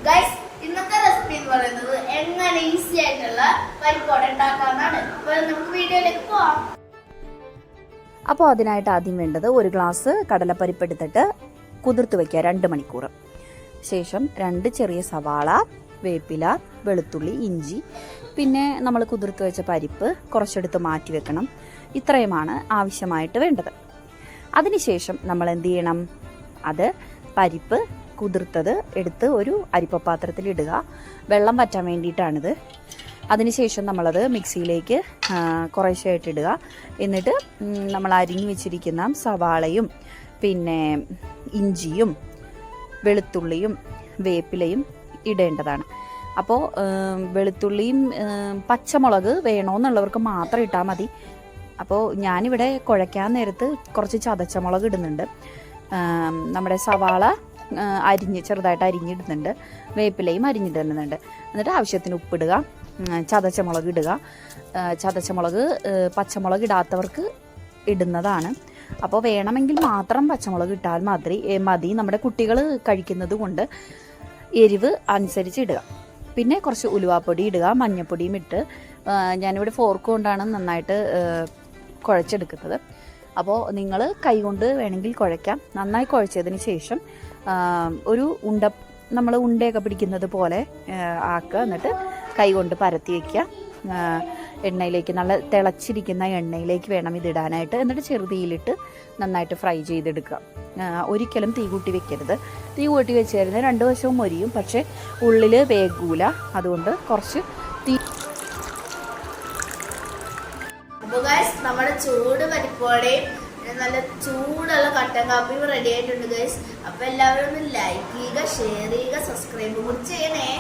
Guys ഇന്നത്തെ recipe എന്ന് പറയുന്നത് എങ്ങനെ ഈസി ആയിട്ടുള്ള പരിപ്പോട ഉണ്ടാക്കാനാണ്. അപ്പോൾ നമുക്ക് വീഡിയോയിലേക്ക് പോവാം. അപ്പോൾ അതിനായിട്ട് ആദ്യം വേണ്ടത് ഒരു ഗ്ലാസ് കടലപ്പരിപ്പ് എടുത്തിട്ട് കുതിർത്ത് വയ്ക്കുക 2 മണിക്കൂർ. ശേഷം 2 ചെറിയ സവാള, വേപ്പില, വെളുത്തുള്ളി, ഇഞ്ചി, പിന്നെ നമ്മൾ കുതിർത്ത് വെച്ച പരിപ്പ് കുറച്ചെടുത്ത് മാറ്റി വെക്കണം. ഇത്രയുമാണ് ആവശ്യമായിട്ട് വേണ്ടത്. അതിനുശേഷം നമ്മൾ എന്ത് ചെയ്യണം? അത് പരിപ്പ് കുതിർത്തത് എടുത്ത് ഒരു അരിപ്പപാത്രത്തിൽ ഇടുക. വെള്ളം വറ്റാൻ വേണ്ടിയിട്ടാണിത്. അതിനുശേഷം നമ്മളത് മിക്സിയിലേക്ക് കുറേശ്ശെയായിട്ട് ഇടുക. എന്നിട്ട് നമ്മൾ അരിഞ്ഞു വെച്ചിരിക്കുന്ന സവാളയും പിന്നെ ഇഞ്ചിയും വെളുത്തുള്ളിയും വേപ്പിലയും ഇടേണ്ടതാണ്. അപ്പോൾ വെളുത്തുള്ളിയും പച്ചമുളക് വേണമെന്നുള്ളവർക്ക് മാത്രം ഇട്ടാൽ മതി. അപ്പോൾ ഞാനിവിടെ കുഴയ്ക്കാൻ നേരത്ത് കുറച്ച് ചതച്ചമുളക് ഇടുന്നുണ്ട്. നമ്മുടെ സവാള ചെറുതായിട്ട് അരിഞ്ഞിടുന്നുണ്ട്. വേപ്പിലയും അരിഞ്ഞിടുന്നുണ്ട്. എന്നിട്ട് ആവശ്യത്തിന് ഉപ്പിടുക, ചതച്ചമുളക് ഇടുക. ചതച്ചമുളക് പച്ചമുളക് ഇടാത്തവർക്ക് ഇടുന്നതാണ്. അപ്പോൾ വേണമെങ്കിൽ മാത്രം പച്ചമുളക് ഇട്ടാൽ മതി. നമ്മുടെ കുട്ടികൾ കഴിക്കുന്നത് കൊണ്ട് എരിവ് അനുസരിച്ച് ഇടുക. പിന്നെ കുറച്ച് ഉലുവാപ്പൊടി ഇടുക, മഞ്ഞൾപ്പൊടിയും ഇട്ട് ഞാനിവിടെ ഫോർക്ക് കൊണ്ടാണ് നന്നായിട്ട് കുഴച്ചെടുക്കുന്നത്. അപ്പോൾ നിങ്ങൾ കൈകൊണ്ട് വേണമെങ്കിൽ കുഴയ്ക്കാം. നന്നായി കുഴച്ചതിന് ശേഷം ഒരു നമ്മൾ ഉണ്ടയൊക്കെ പിടിക്കുന്നത് പോലെ ആക്കുക. എന്നിട്ട് കൈകൊണ്ട് പരത്തി വയ്ക്കുക. എണ്ണയിലേക്ക് നല്ല തിളച്ചിരിക്കുന്ന എണ്ണയിലേക്ക് വേണം ഇതിടാനായിട്ട്. എന്നിട്ട് ചെറുതീയിലിട്ട് നന്നായിട്ട് ഫ്രൈ ചെയ്തെടുക്കുക. ഒരിക്കലും തീ കൂട്ടി വെക്കരുത്. തീ കൂട്ടി വെച്ച് കഴിഞ്ഞാൽ 2 വശവും മൊരിയും, പക്ഷേ ഉള്ളിൽ വേഗൂല. അതുകൊണ്ട് കുറച്ച് തീ. അപ്പോൾ ഗൈസ് നമ്മുടെ ചൂട് പരിപ്പോടെയും നല്ല ചൂടുള്ള കട്ടൻ കാപ്പിയും റെഡി ആയിട്ടുണ്ട് ഗൈസ്. അപ്പോൾ എല്ലാവരും ഒന്ന് ലൈക്ക് ചെയ്യുക, ഷെയർ ചെയ്യുക, സബ്സ്ക്രൈബ് കൂടി ചെയ്യുക.